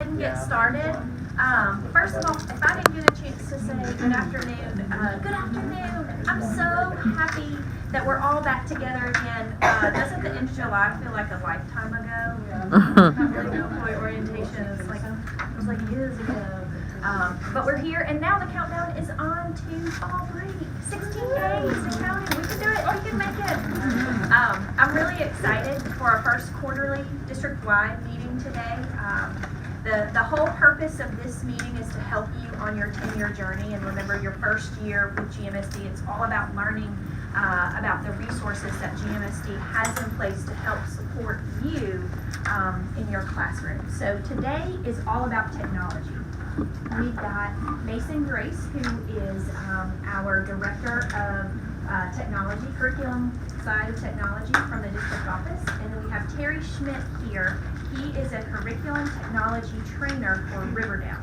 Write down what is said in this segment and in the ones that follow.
and get started. First of all, if I didn't get a chance to say good afternoon, I'm so happy that we're all back together again. Doesn't the end of July feel like a lifetime ago? Employee orientation is like, it was like years ago. But we're here, and now the countdown is on to fall break. 16 days and counting. We can do it. We can make it. I'm really excited for our first quarterly district-wide meeting today. The whole purpose of this meeting is to help you on your tenure journey. And remember, your first year with GMSD, it's all about learning about the resources that GMSD has in place to help support you in your classroom. So today is all about technology. We've got Mason Grace, who is our Director of Technology, Curriculum side of Technology from the district office. And then we have Terry Schmidt here. He is a Curriculum Technology Trainer for Riverdale.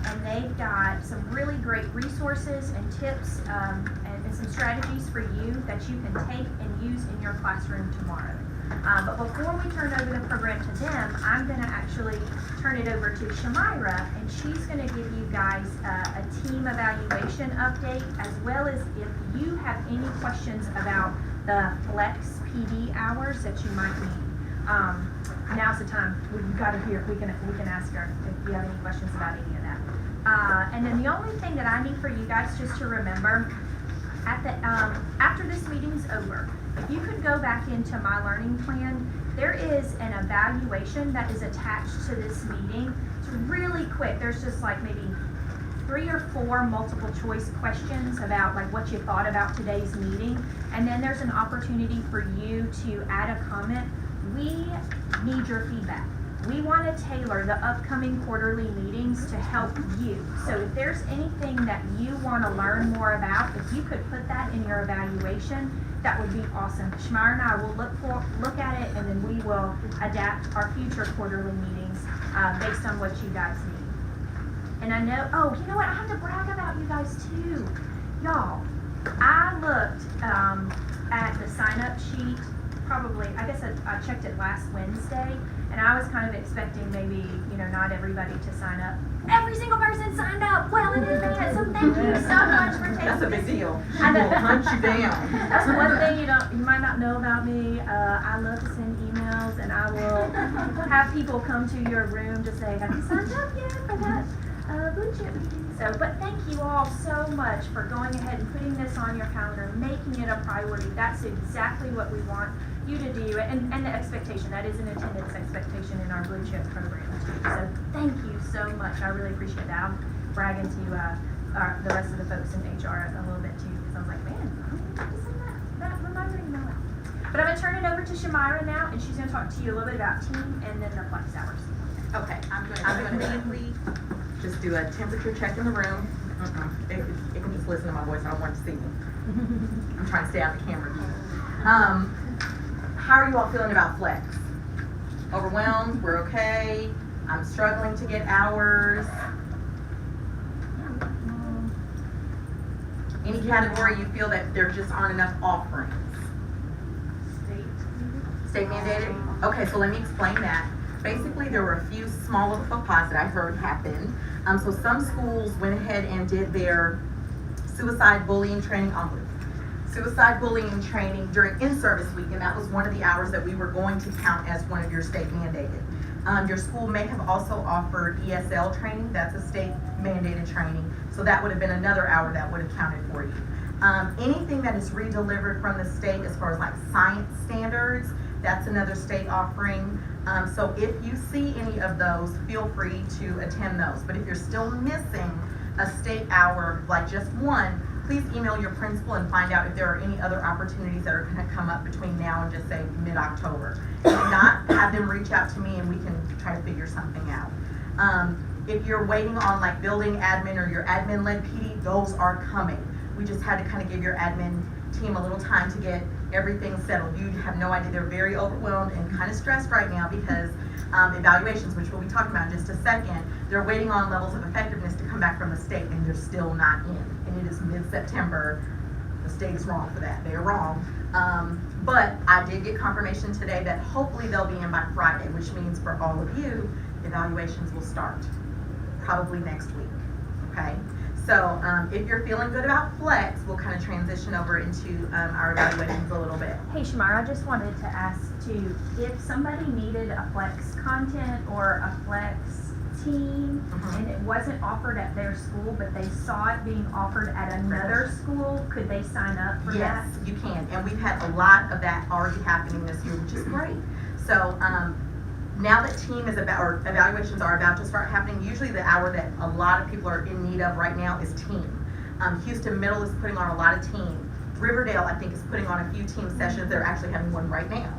And they've got some really great resources and tips and some strategies for you that you can take and use in your classroom tomorrow. But before we turn over the program to them, I'm going to actually turn it over to Shamira, and she's going to give you guys a team evaluation update, as well as if you have any questions about the Flex PD hours that you might need. Now's the time. We've got her here. We can ask her if you have any questions about any of that. And then the only thing that I need for you guys just to remember, after this meeting's over, if you could go back into My Learning Plan, there is an evaluation that is attached to this meeting. It's really quick. There's just like maybe 3 or 4 multiple choice questions about like what you thought about today's meeting. And then there's an opportunity for you to add a comment. We need your feedback. We want to tailor the upcoming quarterly meetings to help you. So if there's anything that you want to learn more about, if you could put that in your evaluation, that would be awesome. Shmar and I will look at it, and then we will adapt our future quarterly meetings based on what you guys need. And I know, oh, you know what? I have to brag about you guys too. Y'all, I looked at the sign-up sheet probably, I guess I checked it last Wednesday, and I was kind of expecting maybe, not everybody to sign up. Every single person signed up well in advance, so thank you so much for taking That's a big deal. I know. We'll hunt you down. That's one thing you might not know about me. I love to send emails, and I will have people come to your room to say, have you signed up yet for that Blue Chip meeting? So, but thank you all so much for going ahead and putting this on your calendar, making it a priority. That's exactly what we want you to do, and the expectation. That is an attendance expectation in our Blue Chip program too. So thank you so much. I really appreciate that. I'm bragging to the rest of the folks in HR a little bit too, because I was like, man, I need to send that reminder email out. But I'm going to turn it over to Shamira now, and she's going to talk to you a little bit about team and then the flex hours. Okay, I'm going to quickly just do a temperature check in the room. It can just listen to my voice. I don't want to see me. I'm trying to stay out the camera view. How are you all feeling about flex? Overwhelmed? We're okay? I'm struggling to get hours. Any category you feel that there just aren't enough offerings? State mandated? Okay, so let me explain that. Basically, there were a few small little faux pas that I heard happened. So some schools went ahead and did their suicide bullying training during in-service week, and that was one of the hours that we were going to count as one of your state mandated. Your school may have also offered ESL training. That's a state mandated training. So that would have been another hour that would have counted for you. Anything that is redelivered from the state as far as like science standards, that's another state offering. So if you see any of those, feel free to attend those. But if you're still missing a state hour, like just one, please email your principal and find out if there are any other opportunities that are going to come up between now and just say mid-October. If not, have them reach out to me and we can try to figure something out. If you're waiting on like building admin or your admin-led PD, those are coming. We just had to kind of give your admin team a little time to get everything settled. You have no idea. They're very overwhelmed and kind of stressed right now because evaluations, which we'll be talking about in just a second, they're waiting on levels of effectiveness to come back from the state, and they're still not in. And it is mid-September. the state is wrong for that. They're wrong. But I did get confirmation today that hopefully they'll be in by Friday, which means for all of you, evaluations will start probably next week, okay? So if you're feeling good about flex, we'll kind of transition over into our evaluations a little bit. Hey Shamar, I just wanted to ask too, if somebody needed a flex content or a flex team and it wasn't offered at their school, but they saw it being offered at another school, could they sign up for that? Yes, you can, and we've had a lot of that already happening this year, which is great. So now that team is about, or evaluations are about to start happening, usually the hour that a lot of people are in need of right now is team. Houston Middle is putting on a lot of team. Riverdale, I think, is putting on a few team sessions. They're actually having one right now.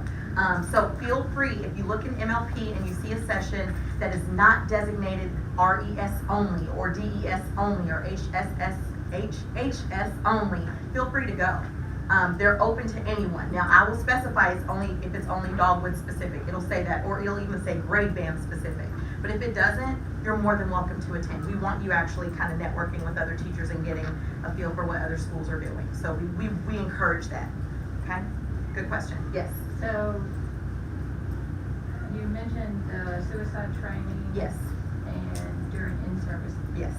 So feel free, if you look in MLP and you see a session that is not designated RES only, or DES only, or HSS only, feel free to go. They're open to anyone. Now, I will specify if it's only Dogwood specific. It'll say that, or it'll even say grade band specific. But if it doesn't, you're more than welcome to attend. We want you actually kind of networking with other teachers and getting a feel for what other schools are doing. So we encourage that. Okay? Good question. Yes. So, you mentioned suicide training. Yes. And during in-service. Yes.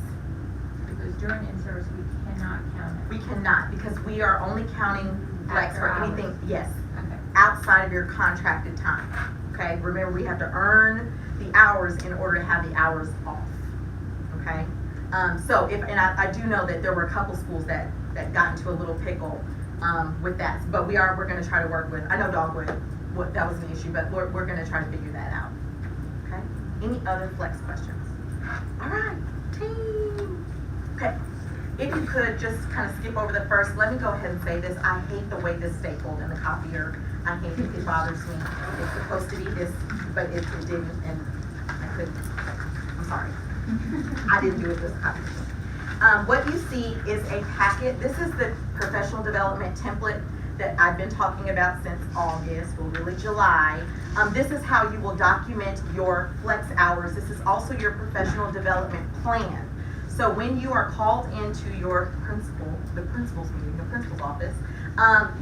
Because during in-service, we cannot count it. We cannot, because we are only counting flex After for hours. anything, yes, Okay. outside of your contracted time. Okay, remember, we have to earn the hours in order to have the hours off. Okay, so I do know that there were a couple schools that got into a little pickle with that, but we're going to try to work with. I know Dogwood, that was an issue, but we're going to try to figure that out. Okay, any other flex questions? All right, team. Okay. If you could just kind of skip over the first, let me go ahead and say this. I hate the way this stapled in the copier. I hate it. It bothers me. It's supposed to be this, but it didn't, and I couldn't. I'm sorry. I didn't do it this copy. What you see is a packet. This is the professional development template that I've been talking about since August, or really July. This is how you will document your flex hours. This is also your professional development plan. So when you are called into your the principal's meeting, the principal's office,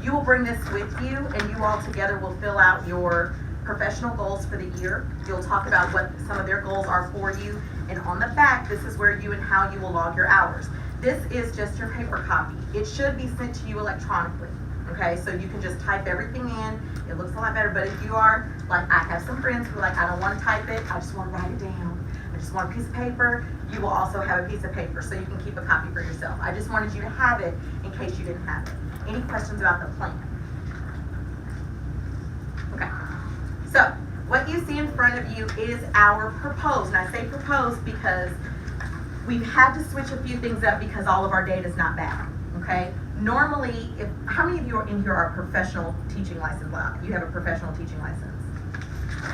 you will bring this with you, and you all together will fill out your professional goals for the year. You'll talk about what some of their goals are for you, and on the back, this is where you and how you will log your hours. This is just your paper copy. It should be sent to you electronically, okay? So you can just type everything in. It looks a lot better, but if you are, like I have some friends who are like, I don't want to type it, I just want to write it down. I just want a piece of paper. You will also have a piece of paper, so you can keep a copy for yourself. I just wanted you to have it in case you didn't have it. Any questions about the plan? Okay. So, what you see in front of you is our proposed. And I say proposed because we've had to switch a few things up because all of our data is not back. Okay? Normally, how many of you in here are professional teaching license? You have a professional teaching license.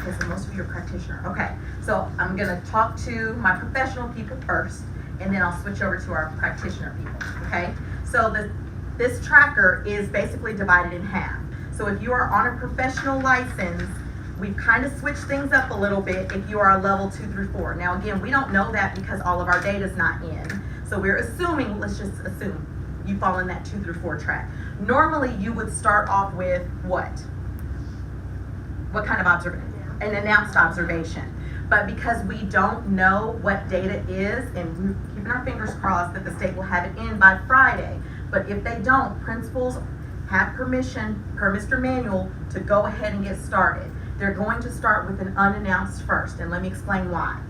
Okay, so most of you are practitioner. Okay, so I'm going to talk to my professional people first, and then I'll switch over to our practitioner people. Okay, so this tracker is basically divided in half. So if you are on a professional license, we've kind of switched things up a little bit if you are a level 2 through 4. Now again, we don't know that because all of our data is not in. So we're assuming, let's just assume, you fall in that 2 through 4 track. Normally you would start off with what? What kind of observation? An announced observation. But because we don't know what data is, and we're keeping our fingers crossed that the state will have it in by Friday, but if they don't, principals have permission per Mr. Manual to go ahead and get started. They're going to start with an unannounced first, and let me explain why.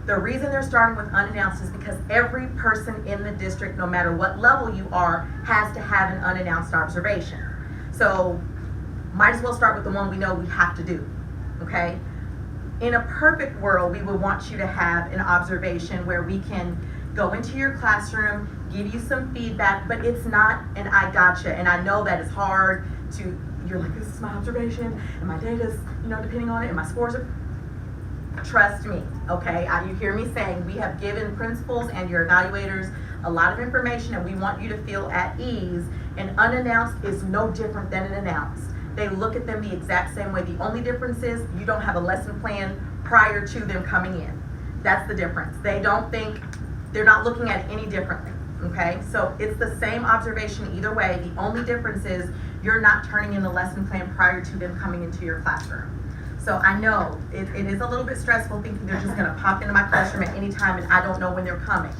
The reason they're starting with unannounced is because every person in the district, no matter what level you are, has to have an unannounced observation. So might as well start with the one we know we have to do, okay? In a perfect world, we would want you to have an observation where we can go into your classroom, give you some feedback, but it's not an I gotcha. And I know that it's hard to, you're like, this is my observation, and my data's, depending on it, and my scores are, trust me, okay? You hear me saying we have given principals and your evaluators a lot of information, and we want you to feel at ease, and unannounced is no different than an announced. They look at them the exact same way. The only difference is you don't have a lesson plan prior to them coming in. That's the difference. They're not looking at it any differently, okay? So it's the same observation either way. The only difference is you're not turning in the lesson plan prior to them coming into your classroom. So I know it is a little bit stressful thinking they're just gonna pop into my classroom at any time and I don't know when they're coming.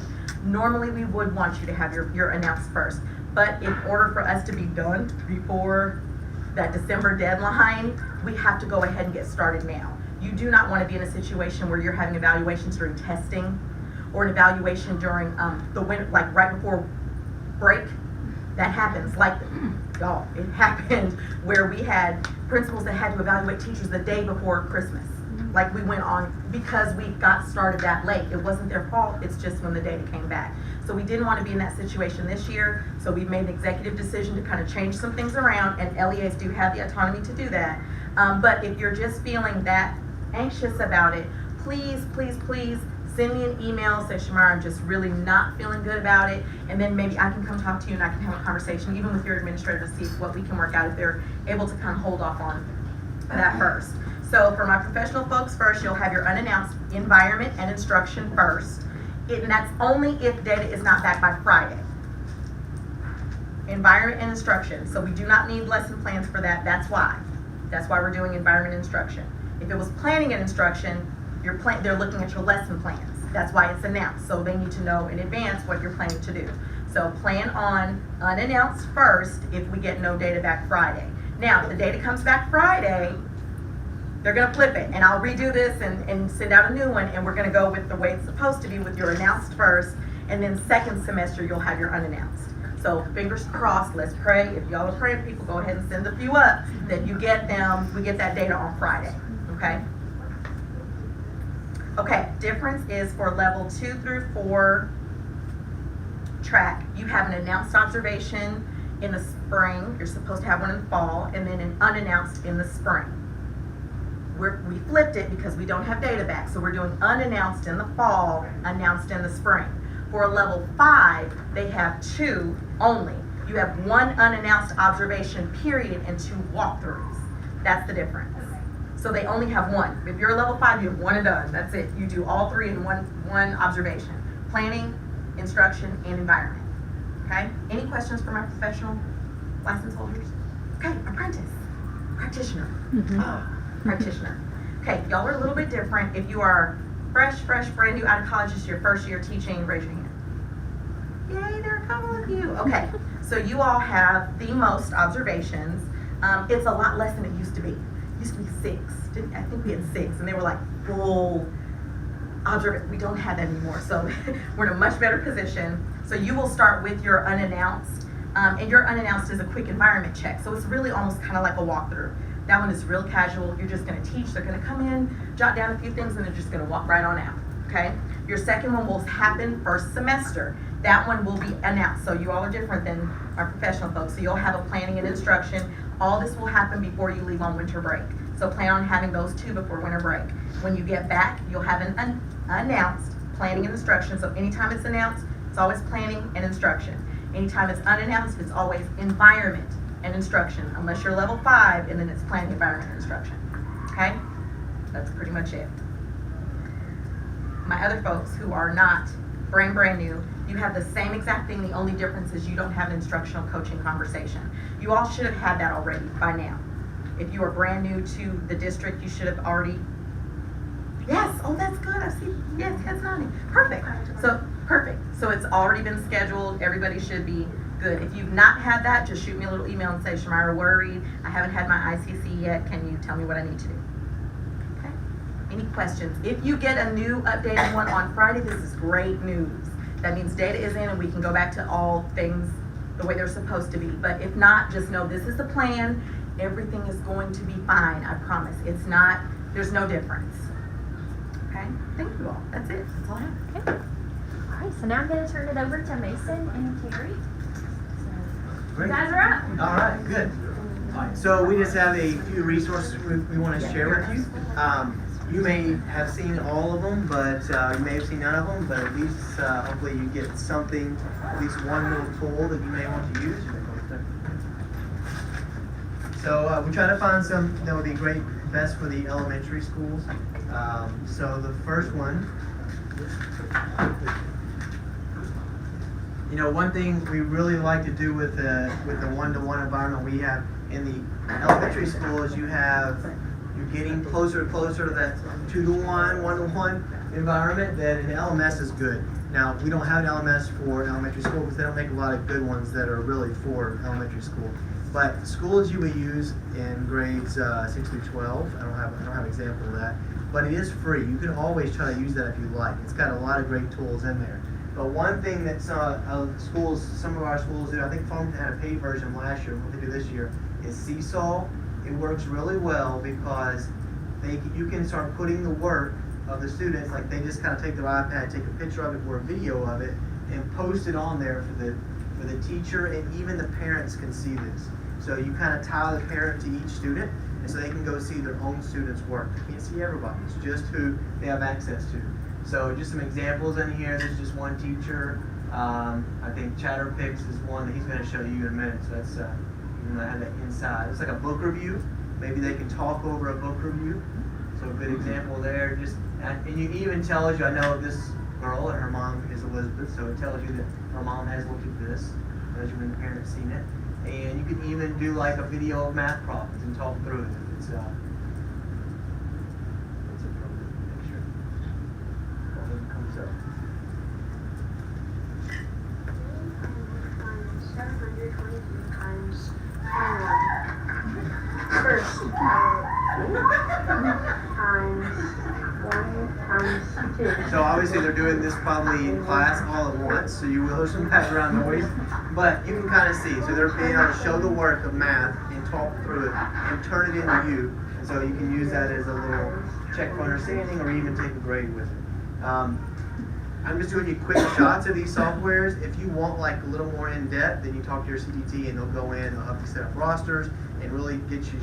Normally, we would want you to have your announced first, but in order for us to be done before that December deadline, we have to go ahead and get started now. You do not want to be in a situation where you're having evaluations during testing or an evaluation during the winter, like right before break. That happens, like, y'all, it happened where we had principals that had to evaluate teachers the day before Christmas. Like we went on, because we got started that late. It wasn't their fault, it's just when the data came back. So we didn't want to be in that situation this year, so we made an executive decision to kind of change some things around, and LEAs do have the autonomy to do that. But if you're just feeling that anxious about it, please, please, please send me an email, say, Shamara, I'm just really not feeling good about it, and then maybe I can come talk to you and I can have a conversation, even with your administrator, to see what we can work out if they're able to kind of hold off on that first. So for my professional folks first, you'll have your unannounced environment and instruction first. And that's only if data is not back by Friday. Environment and instruction. So we do not need lesson plans for that. That's why. That's why we're doing environment and instruction. If it was planning and instruction, they're looking at your lesson plans. That's why it's announced. So they need to know in advance what you're planning to do. So plan on unannounced first if we get no data back Friday. Now, if the data comes back Friday, they're gonna flip it, and I'll redo this and send out a new one, and we're gonna go with the way it's supposed to be with your announced first, and then second semester you'll have your unannounced. So fingers crossed, let's pray. If y'all are praying people, go ahead and send a few up, that you get them, we get that data on Friday, okay? Okay, difference is for level 2 through 4 track, you have an announced observation in the spring, you're supposed to have one in the fall, and then an unannounced in the spring. We flipped it because we don't have data back, so we're doing unannounced in the fall, announced in the spring. For level 5, they have 2 only. You have 1 unannounced observation period and 2 walkthroughs. That's the difference. So they only have 1. If you're a level 5, you have 1 and done. That's it. You do all 3 in one observation. Planning, instruction, and environment. Okay? Any questions for my professional license holders? Okay, apprentice, practitioner. Practitioner. Okay, y'all are a little bit different. If you are fresh, brand new out of college, this is your first year teaching, raise your hand. Yay, there are a couple of you. Okay, so you all have the most observations. It's a lot less than it used to be. It used to be 6. I think we had 6, and they were like full observation. We don't have that anymore, so we're in a much better position. So you will start with your unannounced, and your unannounced is a quick environment check. So it's really almost kind of like a walkthrough. That one is real casual. You're just going to teach. They're going to come in, jot down a few things, and they're just going to walk right on out. Okay? Your second one will happen first semester. That one will be announced. So you all are different than our professional folks. So you'll have a planning and instruction. All this will happen before you leave on winter break. So plan on having those 2 before winter break. When you get back, you'll have an announced planning and instruction. So anytime it's announced, it's always planning and instruction. Anytime it's unannounced, it's always environment and instruction, unless you're level 5, and then it's planning, environment, and instruction. Okay? That's pretty much it. My other folks who are not brand new, you have the same exact thing. The only difference is you don't have an instructional coaching conversation. You all should have had that already by now. If you are brand new to the district, you should have already. Yes, oh, that's good. I see. Yes, heads nodding. Perfect. So, perfect. So it's already been scheduled. Everybody should be good. If you've not had that, just shoot me a little email and say, Shamira, worried. I haven't had my ICC yet. Can you tell me what I need to do? Okay. Any questions? If you get a new updated one on Friday, this is great news. That means data is in and we can go back to all things the way they're supposed to be. But if not, just know this is the plan. Everything is going to be fine. I promise. It's not, there's no difference. Okay? Thank you all. That's it. That's all I have. Okay. All right, so now I'm going to turn it over to Mason and Terry. You guys are up. All right, good. All right, so we just have a few resources we want to share with you. You may have seen all of them, but you may have seen none of them, but at least hopefully you get something, at least one little tool that you may want to use. So we try to find some that would be great, best for the elementary schools. So the first one You know, one thing we really like to do with the one-to-one environment we have in the elementary school is you're getting closer and closer to that 2-to-1, 1-to-1 environment that in LMS is good. Now, we don't have an LMS for elementary school because they don't make a lot of good ones that are really for elementary school. But schools you would use in grades 6 through 12, I don't have an example of that, but it is free. You can always try to use that if you like. It's got a lot of great tools in there. But one thing that some of our schools do, I think Farmington had a paid version last year, what they do this year, is Seesaw. It works really well because you can start putting the work of the students, like they just kind of take their iPad, take a picture of it or a video of it, and post it on there for the teacher, and even the parents can see this. So you kind of tie the parent to each student, and so they can go see their own students' work. They can't see everybody, it's just who they have access to. So just some examples in here. There's just one teacher. I think Chatterpix is one that he's going to show you in a minute. So that's you know, I have that inside. It's like a book review. Maybe they can talk over a book review. So a good example there. And it even tells you, I know this girl and her mom is Elizabeth, so it tells you that her mom has looked at this, tells you when the parents seen it. And you can even do like a video of math problems and talk through it. It's a picture. It comes up. 722 times 21. First, times 1 times 2. So obviously they're doing this probably in class all at once, so you will hear some background noise, but you can kind of see. So they're being able to show the work of math and talk through it and turn it into you, and so you can use that as a little check for understanding or even take a grade with it. I'm just doing you quick shots of these softwares. If you want like a little more in depth, then you talk to your CTT and they'll go in, they'll help you set up rosters and really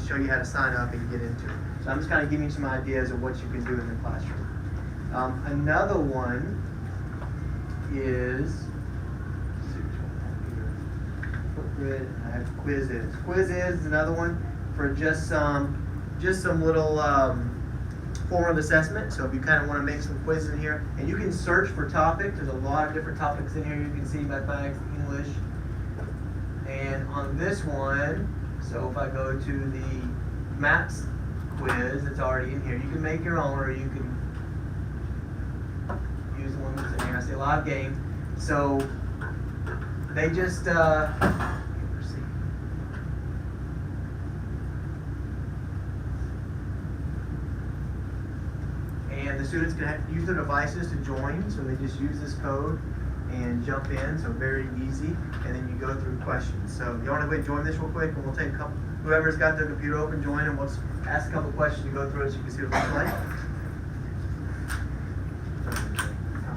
show you how to sign up and get into it. So I'm just kind of giving you some ideas of what you can do in the classroom. Another one is, let's see which one I have here. I have quizzes. Quizzes is another one for just some little form of assessment. So if you kind of want to make some quizzes in here, and you can search for topics. There's a lot of different topics in here. You can see mathematics, English, and on this one, so if I go to the maths quiz that's already in here, you can make your own, or you can use the one that's in here. I see a live game. So they just let's see. And the students can use their devices to join, so they just use this code and jump in, so very easy, and then you go through questions. So you want to go ahead and join this real quick, and we'll take a couple, whoever's got their computer open, join, and we'll ask a couple questions to go through it so you can see what it looks like.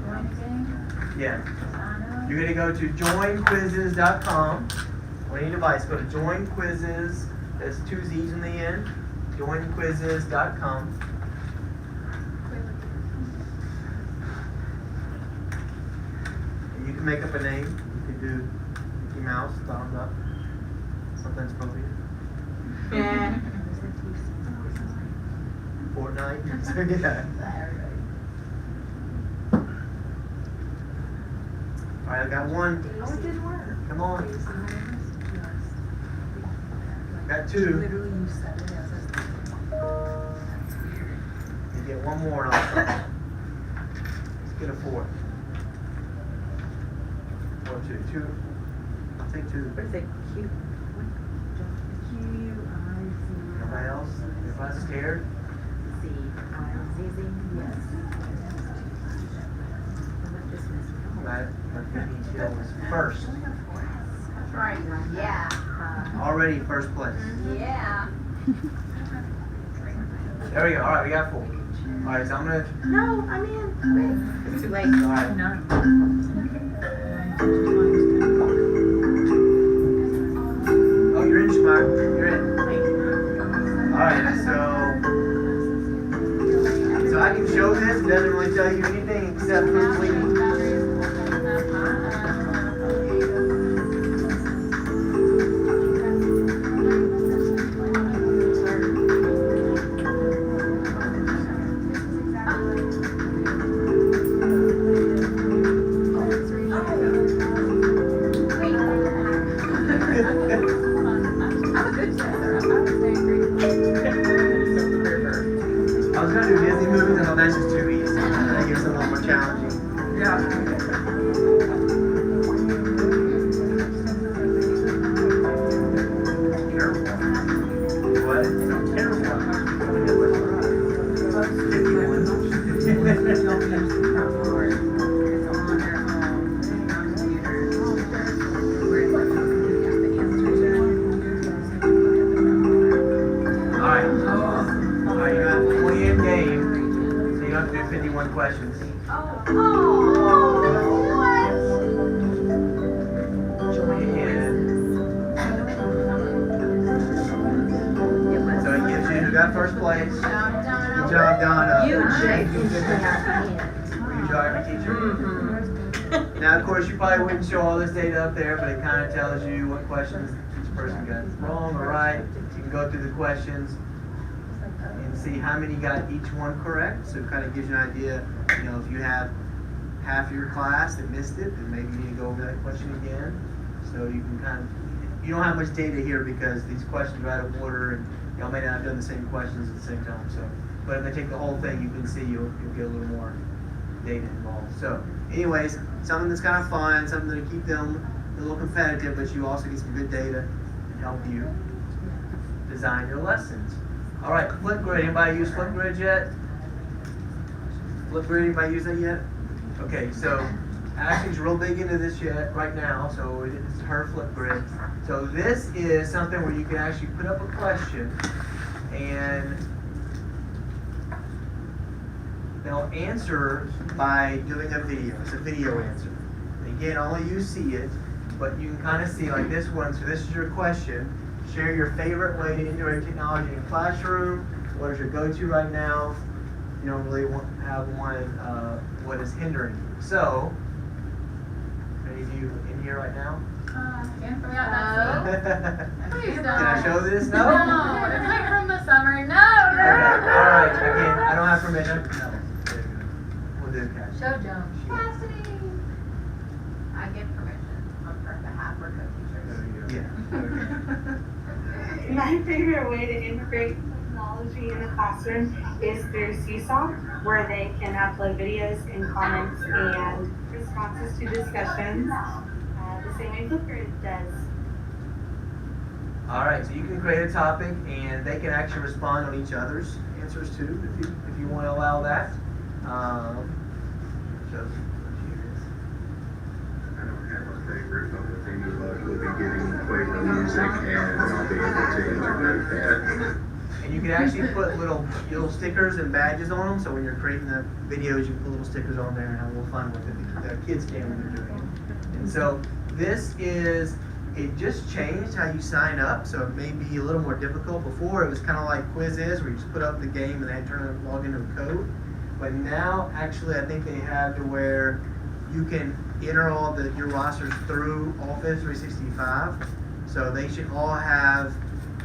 Join again. Yeah. Sign up. You're going to go to joinquizzes.com. On any device, go to joinquizzes, that's 2 Z's in the end, joinquizzes.com. You can make up a name. You can do Mickey Mouse, thumbs up. Something's appropriate. Yeah. Fortnite. So, yeah. All right, I got one. Oh, it didn't work. Come on. Got 2. Literally, you said it as You get one more and I'll stop. Let's get a 4th. 4, 2. I'll take 2. What is it? Q-I-Z. Nobody else? Everybody's scared? C-I-Z-Z. Yes. Beach Hill was first. That's right. Yeah. Already first place. Yeah. There we go. All right, we got 4. All right, so I'm gonna. No, I'm in. It's too late. All right. Oh, you're in, Schmeyer. You're in. All right, so I can show this. It doesn't really tell you anything except who's leading. What? Alright, you got 20 in game, so you don't have to do 51 questions. So it gives you who got first place. Good job, Donna. You Were Jake. you geography teacher? Now, of course, you probably wouldn't show all this data up there, but it kind of tells you what questions each person got wrong or right. You can go through the questions and see how many got each one correct. So it kind of gives you an idea, you know, if you have half your class that missed it, then maybe you need to go over that question again. So you can kind of, you don't have much data here because these questions are out of order and y'all may not have done the same questions at the same time. So, but if I take the whole thing, you can see you'll get a little more data involved. So, anyways, something that's kind of fun, something that'll keep them a little competitive, but you also get some good data and help you design your lessons. All right, Flipgrid. Anybody use Flipgrid yet? Flipgrid. Anybody use that yet? Okay, so Ashley's real big into this yet right now, so it's her Flipgrid. So this is something where you can actually put up a question and they'll answer by doing a video. It's a video answer. Again, only you see it, but you can kind of see like this one. So this is your question. Share your favorite way to integrate technology in the classroom. What is your go-to right now? You don't really have one, what is hindering you. So, any of you in here right now? Can we got that? Please don't. Can I show this? No? No, it's like from the summer. No, Okay, alright, again, I don't have permission. No. We'll do it, Cash. Show Joan. Cassidy. I give permission on her behalf for co-teachers. Yeah. Okay. My favorite way to integrate technology in the classroom is through Seesaw, where they can upload videos and comments and responses to discussions, the same way Flipgrid does. Alright, so you can create a topic and they can actually respond on each other's answers too, if you want to allow that. So, I don't have a favorite, but the thing about it will be getting playing music and I'll be able to integrate that. and you can actually put little stickers and badges on them, so when you're creating the videos, you can put little stickers on there and have a little fun with it. The kids can when they're doing it. And so this is, it just changed how you sign up, so it may be a little more difficult. Before, it was kind of like Quiz Is, where you just put up the game and they had to log into the code. But now, actually, I think they have to where you can enter all your rosters through Office 365. So they should all have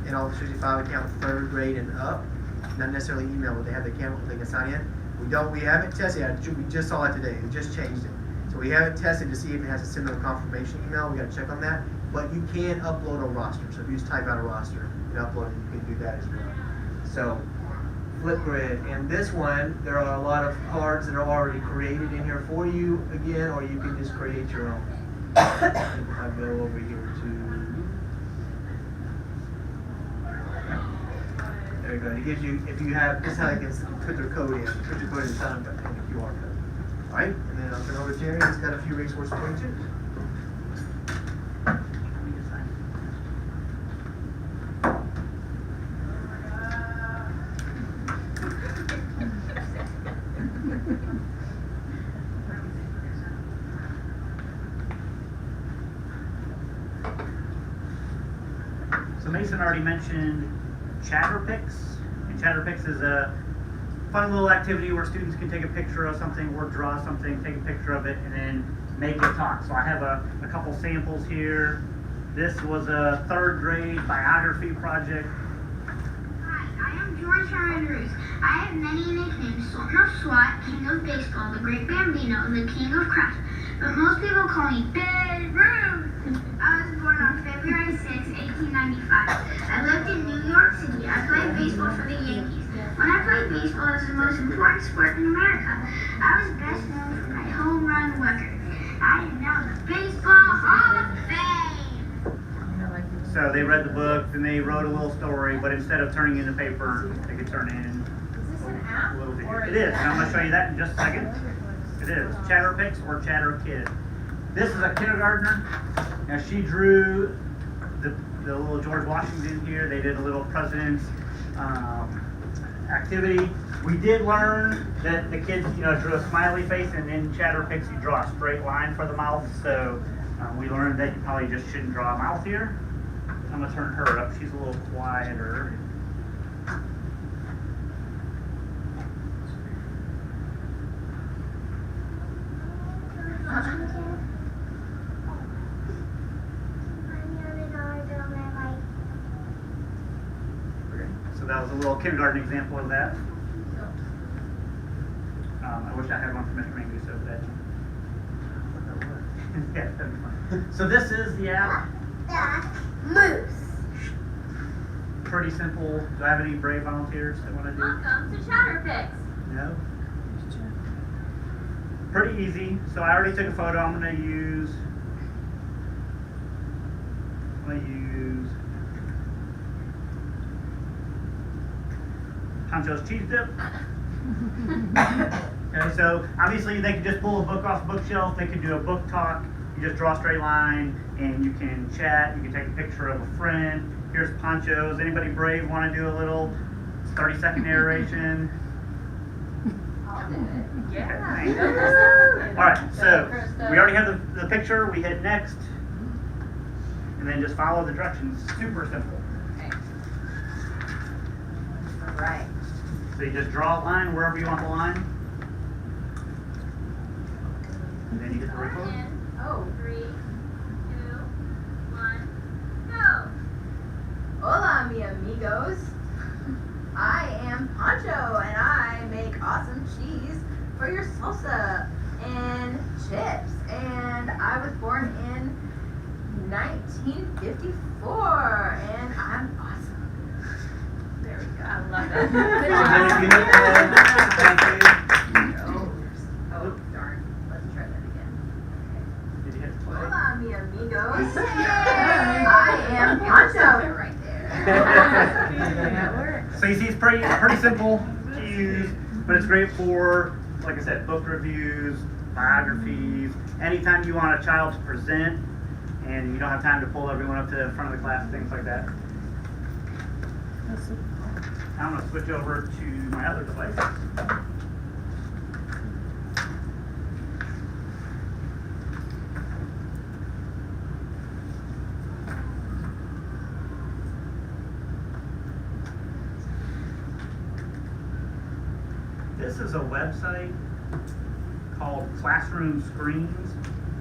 an Office 365 account 3rd grade and up. Not necessarily email, but they have the account where they can sign in. We haven't tested it. We just saw it today. It just changed it. So we haven't tested to see if it has a similar confirmation email. We got to check on that. But you can upload a roster. So if you just type out a roster and upload it, you can do that as well. So Flipgrid, and this one, there are a lot of cards that are already created in here for you again, or you can just create your own. If I go over here to, there you go. It gives you, if you have, this is how you can put your code in. Put your code in the QR code. All right, and then I'll turn over to Jerry. He's got a few resources for you too. So Mason already mentioned Chatterpix, and Chatterpix is a fun little activity where students can take a picture of something or draw something, take a picture of it, and then make it talk. So I have a couple samples here. This was a 3rd grade biography project. Hi, I am George Andrews. I have many nicknames: Sultan of SWAT, King of Baseball, the Great Bambino, the King of Craft. But most people call me Big Ruth. I was born on February 6, 1895. I lived in New York City. I played baseball for the Yankees. When I played baseball, it was the most important sport in America. I was best known for my home run So they read the book, then they wrote a little story, but instead of turning in the paper, they could turn in Is this an app? a little video. or It is, and I'm gonna show you that in just a second. It is, Chatterpix or Chatter Kid. This is a kindergartner. Now she drew the little George Washington here. They did a little president's activity. We did learn that the kids, drew a smiley face, and in Chatterpix you draw a straight line for the mouth. So we learned that you probably just shouldn't draw a mouth here. I'm gonna turn her up. She's a little quieter. So that was a little kindergarten example of that. I wish I had one for Mr. Mangus over that. Yeah, that'd be fun. So this is the app. Moose. Pretty simple. Do I have any brave volunteers that want to do? Welcome to Chatterpix. No? Pretty easy. So I already took a photo. I'm gonna use Pancho's cheese dip. Okay, so obviously they could just pull a book off the bookshelf. They could do a book talk. You just draw a straight line and you can chat. You can take a picture of a friend. Here's Pancho's. Anybody brave want to do a little 30-second narration? I'll do it. Okay, all right, so we already have the picture. We hit next, and then just follow the directions. Super simple. Okay. All right. So you just draw a line wherever you want the line, and then you hit the record. Oh. 3, 2, 1, go. Hola, mi amigos. I am Pancho, and I make awesome cheese for your salsa and chips. And I was born in 1954, and I'm awesome. There we go. I love it. Oh, darn. Let's try that again. Did you hit play? Hola, mi amigos. I am Pancho. Right there. So you see, it's pretty simple to use, but it's great for, like I said, book reviews, biographies, anytime you want a child to present and you don't have time to pull everyone up to the front of the class, things like that. I'm going to switch over to my other device. This is a website called Classroom Screens,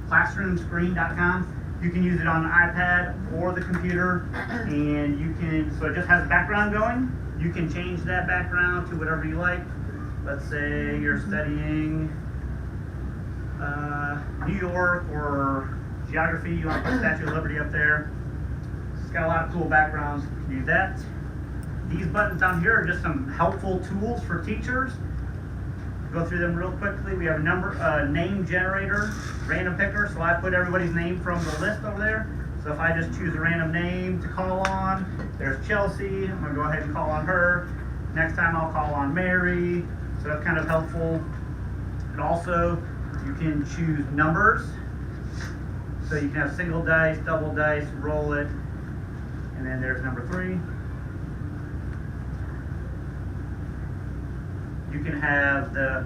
classroomscreen.com. You can use it on the iPad or the computer, and you can, so it just has a background going. You can change that background to whatever you like. Let's say you're studying New York or geography, you want to put Statue of Liberty up there. It's got a lot of cool backgrounds, you can do that. These buttons down here are just some helpful tools for teachers. Go through them real quickly. We have a name generator, random picker, so I put everybody's name from the list over there. So if I just choose a random name to call on, there's Chelsea. I'm gonna go ahead and call on her. Next time I'll call on Mary. So that's kind of helpful. And also, you can choose numbers. So you can have single dice, double dice, roll it. And then there's number 3. You can have a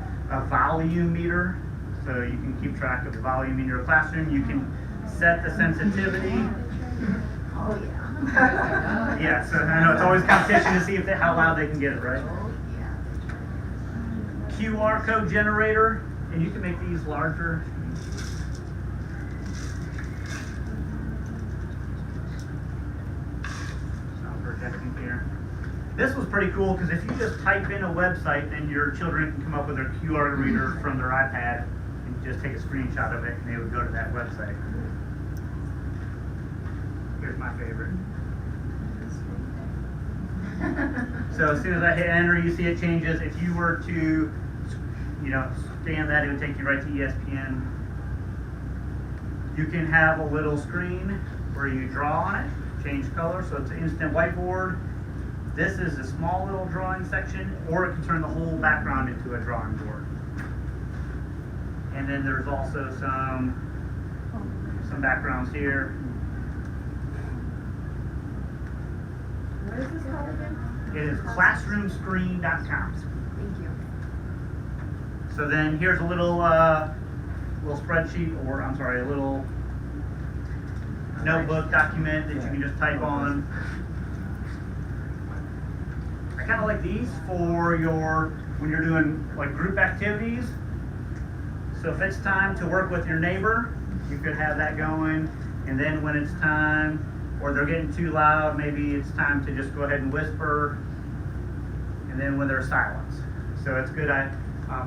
volume meter, so you can keep track of the volume in your classroom. You can set the sensitivity. Oh, yeah. Yeah, so I know it's always competition to see how loud they can get it, right? Oh, yeah. QR code generator, and you can make these larger. So I'm projecting here. This was pretty cool because if you just type in a website, then your children can come up with their QR reader from their iPad and just take a screenshot of it, and they would go to that website. Here's my favorite. So as soon as I hit enter, you see it changes. If you were to, scan that, it would take you right to ESPN. You can have a little screen where you draw on it, change color, so it's an instant whiteboard. This is a small little drawing section, or it can turn the whole background into a drawing board. And then there's also some backgrounds here. What is this called again? It is classroomscreen.com. Thank you. So then here's a little spreadsheet, or I'm sorry, a little notebook document that you can just type on. I kind of like these for when you're doing like group activities. So if it's time to work with your neighbor, you could have that going. And then when it's time, or they're getting too loud, maybe it's time to just go ahead and whisper. And then when there's silence. So it's good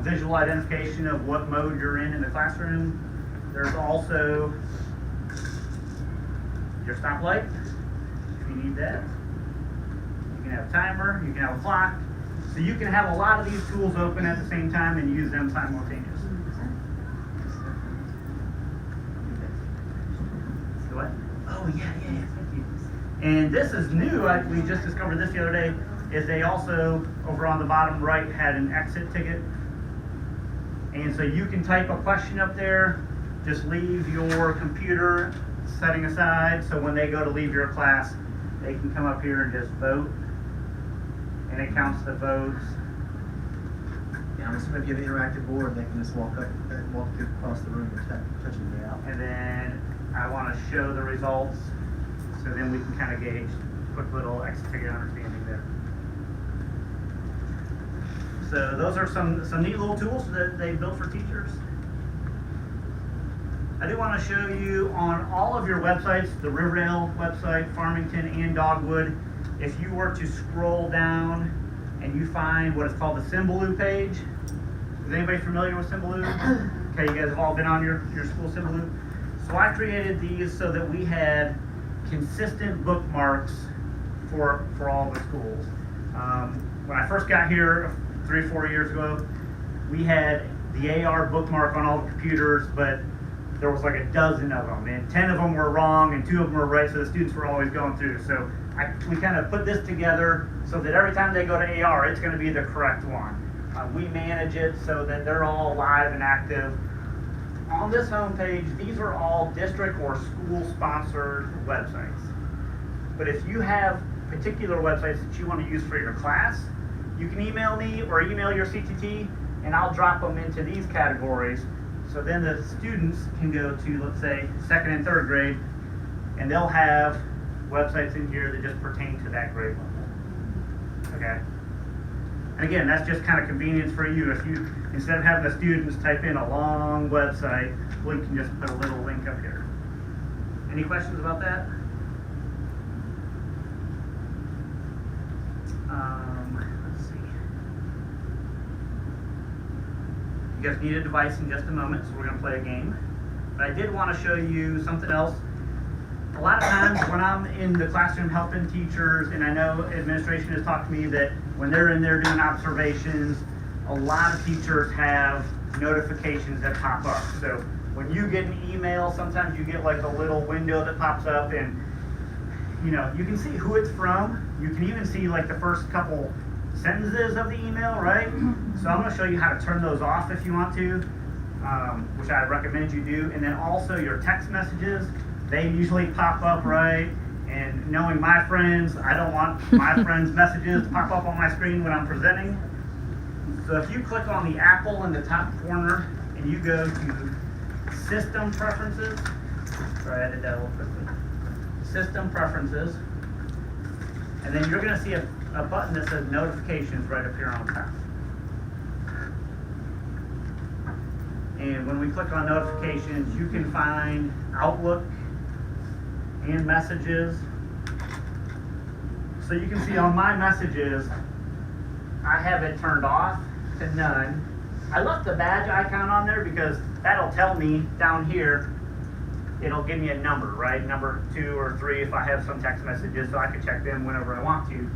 visual identification of what mode you're in the classroom. There's also your stoplight, if you need that. You can have a timer, you can have a clock. So you can have a lot of these tools open at the same time and use them simultaneously. So what? Oh, yeah. Thank you. And this is new. We just discovered this the other day. Is they also, over on the bottom right, had an exit ticket. And so you can type a question up there, just leave your computer setting aside, so when they go to leave your class, they can come up here and just vote, and it counts the votes. Yeah, I'm assuming if you have an interactive board, they can just walk across the room and touch it out. And then I want to show the results, so then we can kind of gauge quick little exit ticket understanding there. So those are some neat little tools that they built for teachers. I do want to show you on all of your websites, the Riverdale website, Farmington, and Dogwood, if you were to scroll down and you find what is called the Symbaloo Page. Is anybody familiar with Symbaloo? Okay, you guys have all been on your school Symbaloo. So I created these so that we had consistent bookmarks for all the schools. When I first got here 3 or 4 years ago, we had the AR bookmark on all the computers, but there was like a dozen of them, and 10 of them were wrong and 2 of them were right, so the students were always going through. So we kind of put this together so that every time they go to AR, it's going to be the correct one. We manage it so that they're all live and active. On this homepage, these are all district or school-sponsored websites. But if you have particular websites that you want to use for your class, you can email me or email your CTT, and I'll drop them into these categories. So then the students can go to, let's say, 2nd and 3rd grade, and they'll have websites in here that just pertain to that grade level. Okay? And again, that's just kind of convenience for you. If you, instead of having the students type in a long website, we can just put a little link up here. Any questions about that? Let's see. You guys need a device in just a moment, so we're going to play a game. But I did want to show you something else. A lot of times when I'm in the classroom helping teachers, and I know administration has talked to me that when they're in there doing observations, a lot of teachers have notifications that pop up. So when you get an email, sometimes you get like a little window that pops up, and you know, you can see who it's from. You can even see like the first couple sentences of the email, right? So I'm going to show you how to turn those off if you want to, which I recommend you do. And then also your text messages, they usually pop up, right? And knowing my friends, I don't want my friends' messages to pop up on my screen when I'm presenting. So if you click on the apple in the top corner and you go to System Preferences, sorry, I did that a little quickly. System Preferences, and then you're going to see a button that says Notifications right up here on top. And when we click on Notifications, you can find Outlook and Messages. So you can see on my messages, I have it turned off to none. I left the badge icon on there because that'll tell me down here, it'll give me a number, right? Number 2 or 3 if I have some text messages, so I can check them whenever I want to.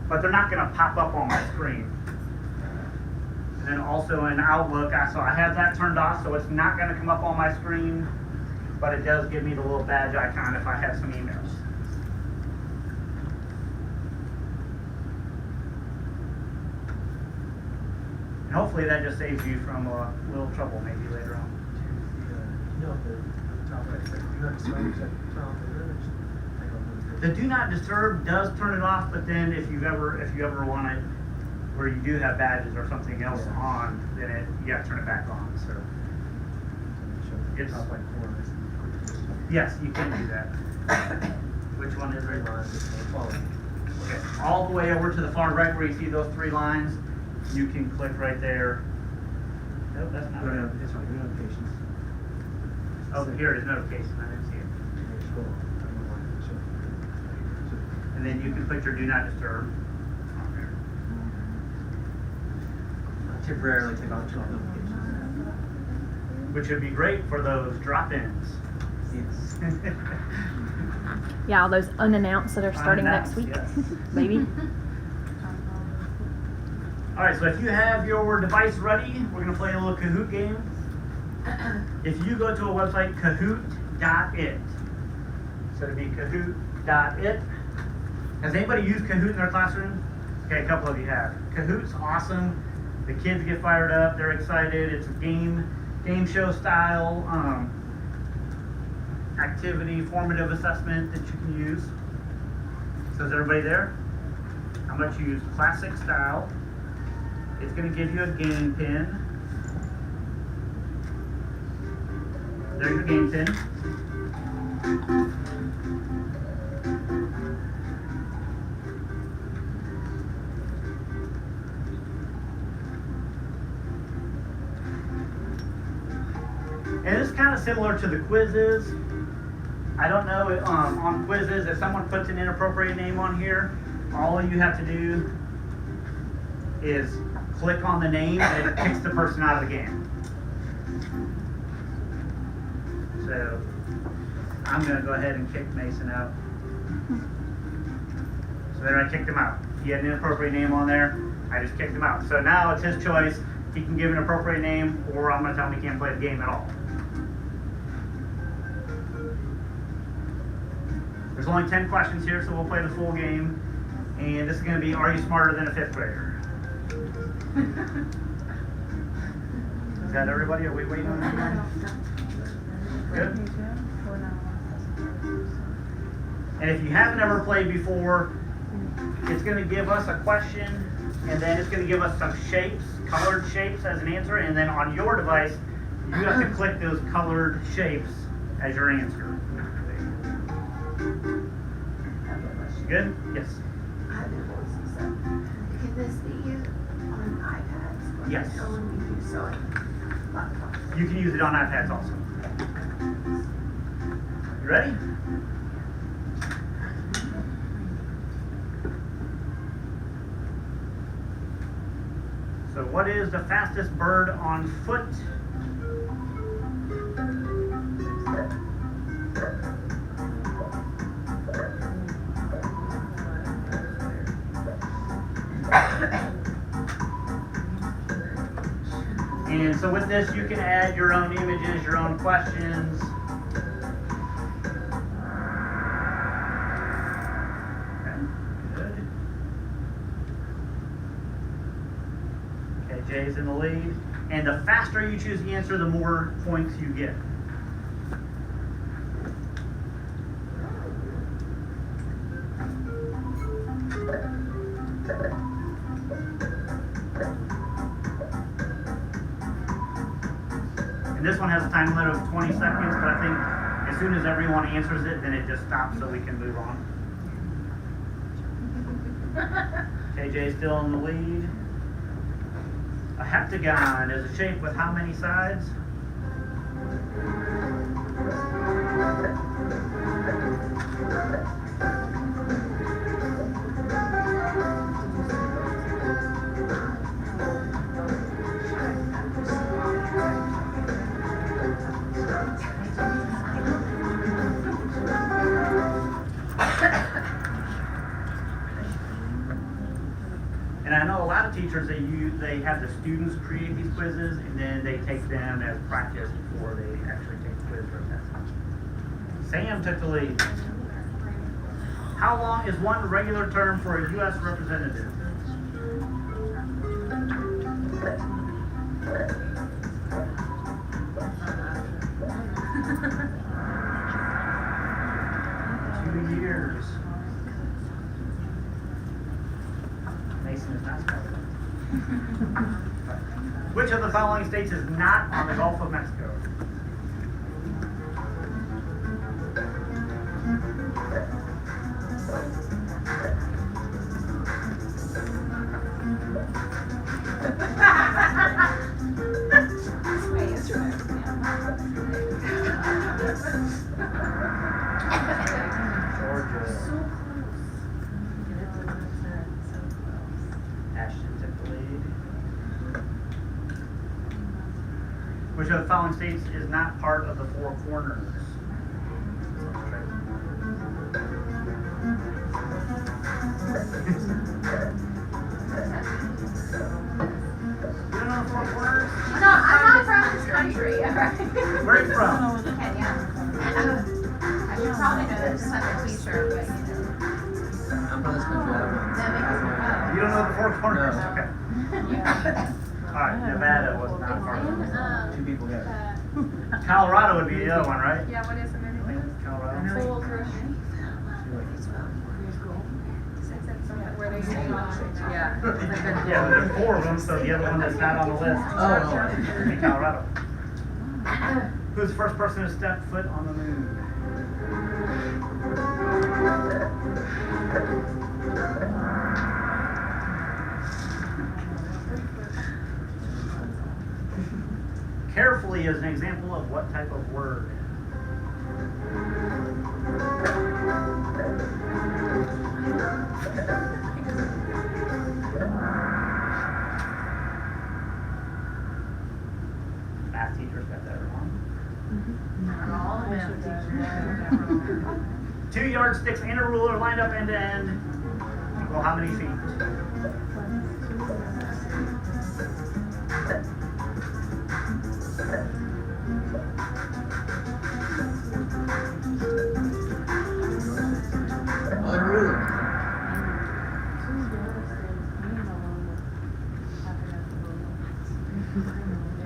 But they're not going to pop up on my screen. And then also in Outlook, so I have that turned off, so it's not going to come up on my screen, but it does give me the little badge icon if I have some emails. And hopefully that just saves you from a little trouble maybe later on. The do not disturb does turn it off, but then if you ever want it where you do have badges or something else on, then you have to turn it back on. So it's, yes, you can do that. Which one is it? Okay, all the way over to the far right where you see those 3 lines, you can click right there. Nope, that's not it. It's right, notifications. Oh, here it is, notifications. I didn't see it. And then you can put your do not disturb on there. Temporarily take off 12 notifications. Which would be great for those drop-ins. Yes. Yeah, all those unannounced that are starting next week, Unannounced, yes. maybe. All right, so if you have your device ready, we're gonna play a little Kahoot game. If you go to a website, kahoot.it, so it'd be kahoot.it. Has anybody used Kahoot in their classroom? Okay, a couple of you have. Kahoot's awesome. The kids get fired up, they're excited. It's a game show style activity, formative assessment that you can use. So is everybody there? I'm going to use classic style. It's going to give you a game pin. There's your game pin. And it's kind of similar to the quizzes. I don't know, on quizzes, if someone puts an inappropriate name on here, all you have to do is click on the name and it kicks the person out of the game. So, I'm going to go ahead and kick Mason out. So there I kicked him out. He had an inappropriate name on there, I just kicked him out. So now it's his choice. He can give an appropriate name, or I'm going to tell him he can't play the game at all. There's only 10 questions here, so we'll play the full game. And this is going to be, are you smarter than a 5th grader? Is that everybody? Are we waiting on everybody? Good? And if you haven't ever played before, it's going to give us a question, and then it's going to give us some shapes, colored shapes as an answer, and then on your device, you have to click those colored shapes as your answer. Good? Yes. I have a voice and stuff. Can this be used on iPads? Like Yes. when we do sewing laptops? You can use it on iPads also. You ready? So what is the fastest bird on foot? And so with this, you can add your own images, your own questions. Okay, good. Okay, Jay's in the lead. And the faster you choose the answer, the more points you get. And this one has a time limit of 20 seconds, but I think as soon as everyone answers it, then it just stops so we can move on. KJ's still in the lead. A heptagon is a shape with how many sides? And I know a lot of teachers, they have the students create these quizzes and then they take them as practice before they actually take the quiz or test. Sam took the lead. How long is one regular term for a U.S. representative? 2 years. Mason is not spelled. Which of the following states is not on the Gulf of Mexico? Georgia. Ashton took the lead. Which of the following states is not part of the Four Corners? You don't know the Four Corners? No, I'm not from this country, alright? Where are you from? Kenya. I should probably know that just on the t-shirt, but you know. I'm from this country, I don't know. That makes me You don't know the Four Corners? No. Okay. Alright, Nevada was not part of it. Two people got it. Colorado would be the other one, right? Yeah, what is America? Colorado. Full grocery. Where they say, yeah. Yeah, but there's 4 of them, so the other one that's not on the list would be Colorado. Who's the first person to step foot on the moon? Carefully is an example of what type of word? Math teachers got that wrong. All math teachers. 2 yardsticks and a ruler lined up end to end. Well, how many feet?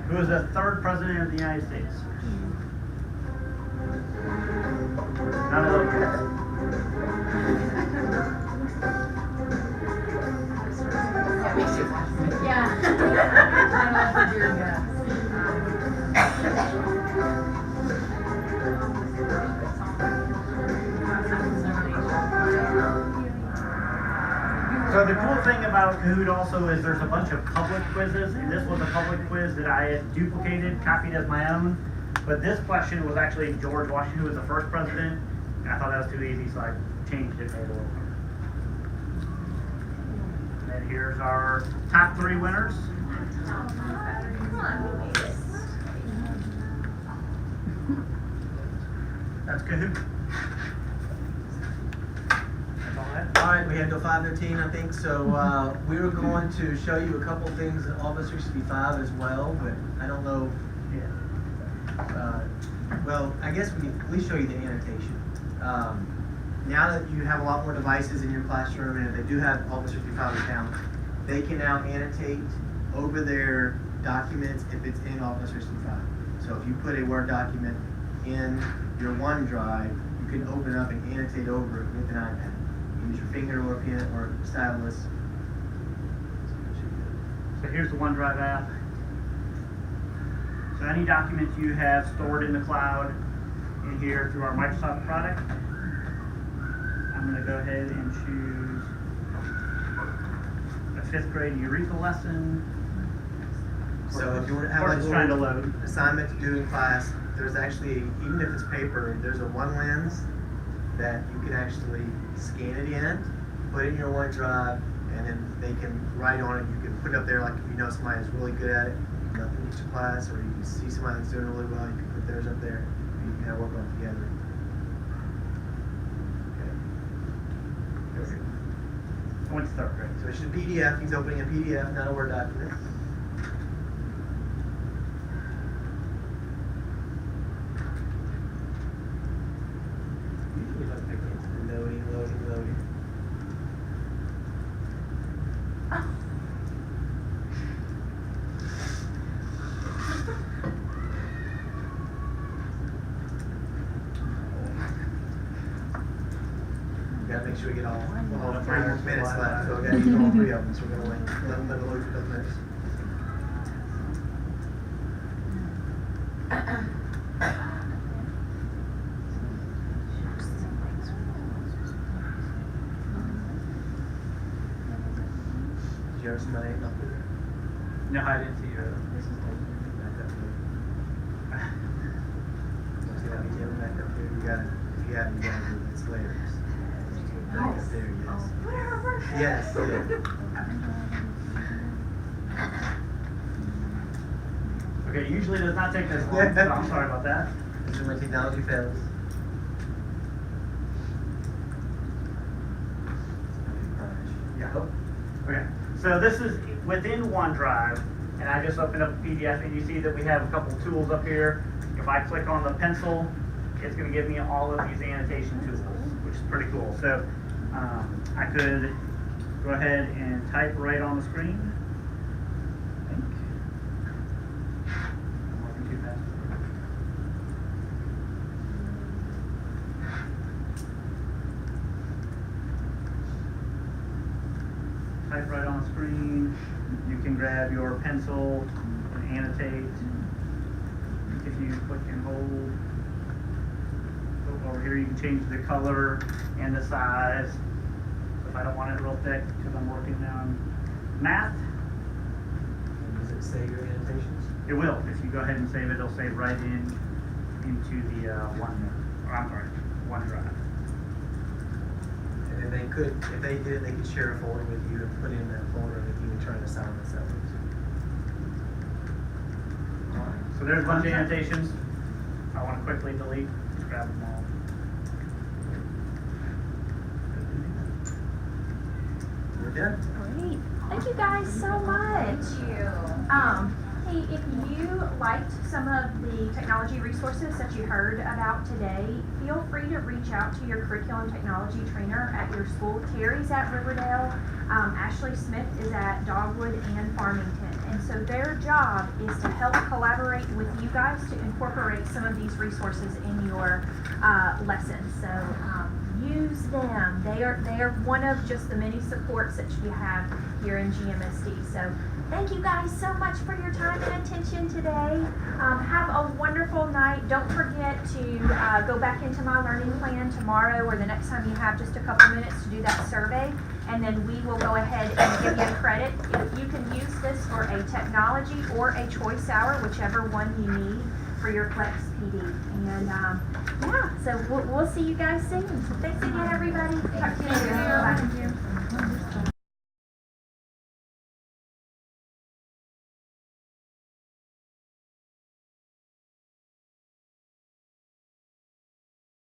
Who was the 3rd president of the United States? None of those guys. So the cool thing about Kahoot also is there's a bunch of public quizzes, and this was a public quiz that I had duplicated, copied as my own. But this question was actually George Washington, who was the first president, and I thought that was too easy, so I changed it, made it a little harder. And then here's our top 3 winners. That's Kahoot. That's all I have. All right, we had till 5:15, I think, so we were going to show you a couple things in Office 365 as well, but I don't know. Yeah. Well, I guess we can at least show you the annotation. Now that you have a lot more devices in your classroom, and if they do have Office 365 account, they can now annotate over their documents if it's in Office 365. So if you put a Word document in your OneDrive, you can open it up and annotate over it with an iPad. Use your finger or a pen or a stylus. So here's the OneDrive app. So any documents you have stored in the cloud in here through our Microsoft product, I'm going to go ahead and choose a 5th grade Eureka lesson. So if you want to have Of course like it's a trying to little load. assignment to do in class, there's actually, even if it's paper, there's a one lens that you can actually scan it in, put it in your OneDrive, and then they can write on it. You can put it up there like if you know somebody that's really good at it, nothing needs to class, or you can see somebody that's doing really well, you can put theirs up there, and you can kind of work on it together. Okay. There we go. I went to 3rd grade. So it's a PDF. He's opening a PDF, not a Word document. Loading. make sure we get all 3 minutes left, so we gotta do all 3 of them, so we're gonna let them load for those minutes. Did you ever see my name up there? No, I didn't see your. Back up here. See that video back up here? You got it. If you haven't, you got it. It's layers. Back up there, yes. Yes, yeah. Okay, usually does not take this long, so I'm sorry about that. This is when technology fails. Yeah. Okay, so this is within OneDrive, and I just opened up a PDF, and you see that we have a couple tools up here. If I click on the pencil, it's going to give me all of these annotation tools, which is pretty cool. So I could go ahead and type right on the screen. I think. I'm working too fast. Type right on the screen. You can grab your pencil and annotate. If you click and hold. Over here you can change the color and the size. If I don't want it real thick because I'm working on math, Does it save your annotations? it will. If you go ahead and save it, it'll save right into the OneDrive. And then they could, if they did, they could share a folder with you and put it in that folder and you can try to assign it separately. So there's a bunch of annotations. I want to quickly delete. Just grab them all. We're done. Great. Thank you guys so much. Thank you. Hey, if you liked some of the technology resources that you heard about today, feel free to reach out to your curriculum technology trainer at your school. Terry's at Riverdale, Ashley Smith is at Dogwood and Farmington. And so their job is to help collaborate with you guys to incorporate some of these resources in your lessons. So use them. They are one of just the many supports that we have here in GMSD. So thank you guys so much for your time and attention today. Have a wonderful night. Don't forget to go back into my learning plan tomorrow or the next time you have just a couple minutes to do that survey. And then we will go ahead and give you credit. If you can use this for a technology or a choice hour, whichever one you need for your Flex PD. And yeah, so we'll see you guys soon. So thanks again, everybody. Talk to you later. Bye.